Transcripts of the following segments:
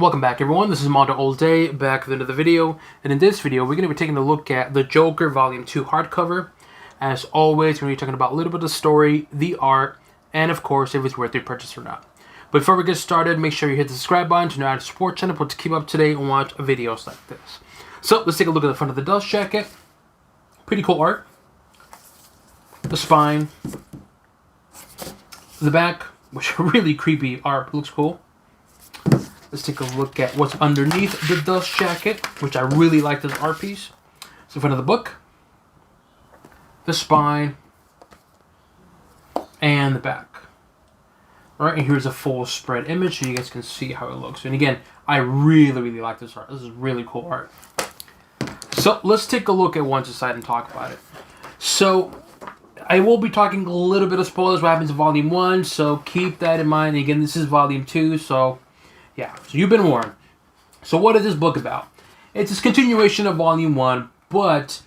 Welcome back, everyone. This is MandoAllDay, back with another video. And in this video, we're going to be taking a look at the Joker Volume 2 hardcover. As always, we're going to be talking about a little bit of the story, the art, and of course, if it's worth your purchase or not. But before we get started, make sure you hit the subscribe button to know how to support the channel to keep up to date and watch videos like this. So, let's take a look at the front of the dust jacket. Pretty cool art. The spine. The back, which really creepy art, looks cool. Let's take a look at what's underneath the dust jacket, which I really like this art piece. It's the front of the book, the spine, and the back. Alright, and here's a full spread image so you guys can see how it looks. And again, I really like this art. This is really cool art. So let's take a look at one side and talk about it. So I will be talking a little bit of spoilers what happens in Volume 1, so keep that in mind. And again, this is Volume 2, so yeah, so you've been warned. So what is this book about? It's a continuation of Volume 1, but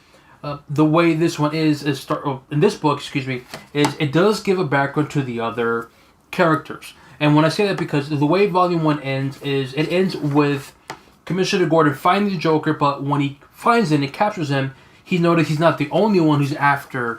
the way this one in this book, excuse me, is it does give a background to the other characters. And when I say that, because the way Volume 1 ends is it ends with Commissioner Gordon finding the Joker, but when he finds him and captures him, he notices he's not the only one who's after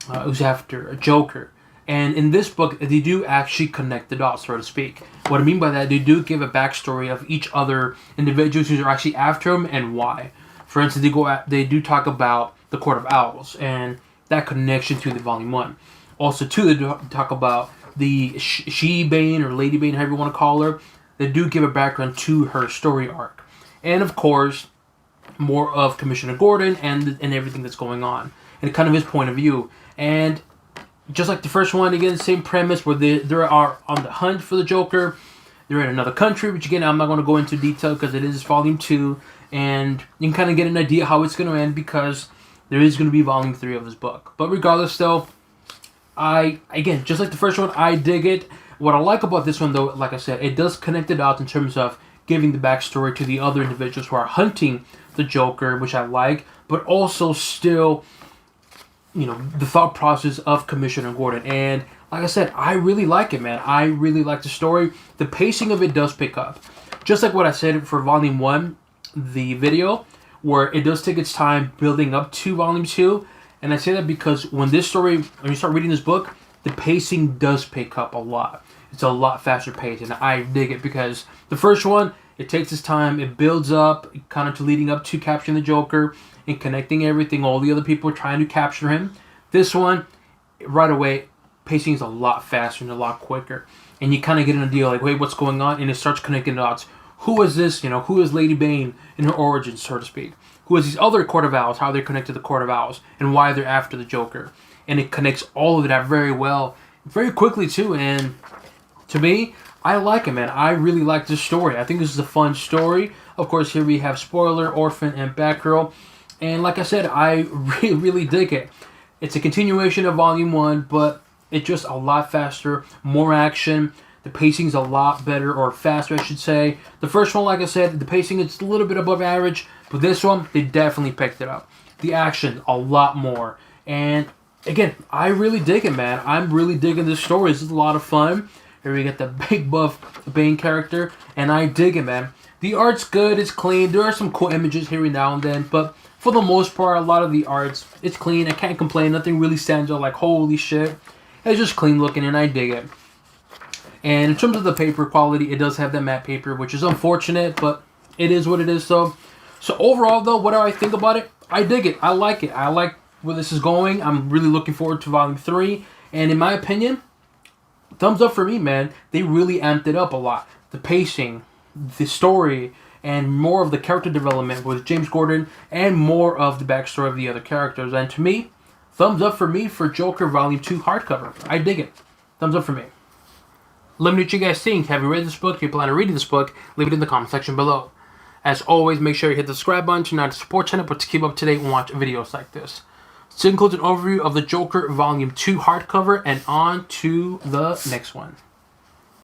a Joker. And in this book, they do actually connect the dots, so to speak. What I mean by that, they do give a backstory of each other individuals who are actually after him and why. For instance, they do talk about the Court of Owls and that connection to the Volume 1. Also, too, they do talk about the She-Bane or Lady Bane, however you want to call her. They do give a background to her story arc. And, of course, more of Commissioner Gordon and everything that's going on. And kind of his point of view. And just like the first one, again, same premise where they are on the hunt for the Joker. They're in another country, which again, I'm not going to go into detail because it is Volume 2. And you can kind of get an idea how it's going to end because there is going to be Volume 3 of this book. But regardless, though, again, just like the first one, I dig it. What I like about this one, though, like I said, it does connect it out in terms of giving the backstory to the other individuals who are hunting the Joker, which I like. But also still, you know, the thought process of Commissioner Gordon. And like I said, I really like it, man. I really like the story. The pacing of it does pick up. Just like what I said for Volume 1, the video, where it does take its time building up to Volume 2. And I say that because when you start reading this book, the pacing does pick up a lot. It's a lot faster paced, and I dig it because the first one, it takes its time, it builds up, kind of to leading up to capturing the Joker and connecting everything, all the other people trying to capture him. This one, right away, pacing is a lot faster and a lot quicker. And you kind of get an idea like, wait, what's going on? And it starts connecting the dots. Who is this? You know, who is Lady Bane in her origins, so to speak? Who is these other Court of Owls? How they're connected to the Court of Owls and why they're after the Joker. And it connects all of that very well, very quickly too. And to me, I like it, man. I really like this story. I think this is a fun story. Of course, here we have Spoiler, Orphan, and Batgirl. And like I said, I really dig it. It's a continuation of Volume 1, but it's just a lot faster, more action. The pacing's a lot better, or faster, I should say. The first one, like I said, the pacing is a little bit above average, but this one, they definitely picked it up. The action, a lot more. And again, I really dig it, man. I'm really digging this story. This is a lot of fun. Here we get the big buff Bane character, and I dig it, man. The art's good, it's clean. There are some cool images here and now and then, but for the most part, a lot of the arts, it's clean. I can't complain. Nothing really stands out like, holy shit. It's just clean looking, and I dig it. And in terms of the paper quality, it does have that matte paper, which is unfortunate, but it is what it is. So overall, though, what do I think about it? I dig it. I like it. I like where this is going. I'm really looking forward to Volume 3. And in my opinion, thumbs up for me, man. They really amped it up a lot. The pacing, the story, and more of the character development with James Gordon, and more of the backstory of the other characters. And to me, thumbs up for me for Joker Volume 2 hardcover. I dig it. Thumbs up for me. Let me know what you guys think. Have you read this book? Do you plan on reading this book? Leave it in the comment section below. As always, make sure you hit the subscribe button to not support channel, but to keep up to date and watch videos like this. So this includes an overview of the Joker Volume 2 hardcover, and on to the next one.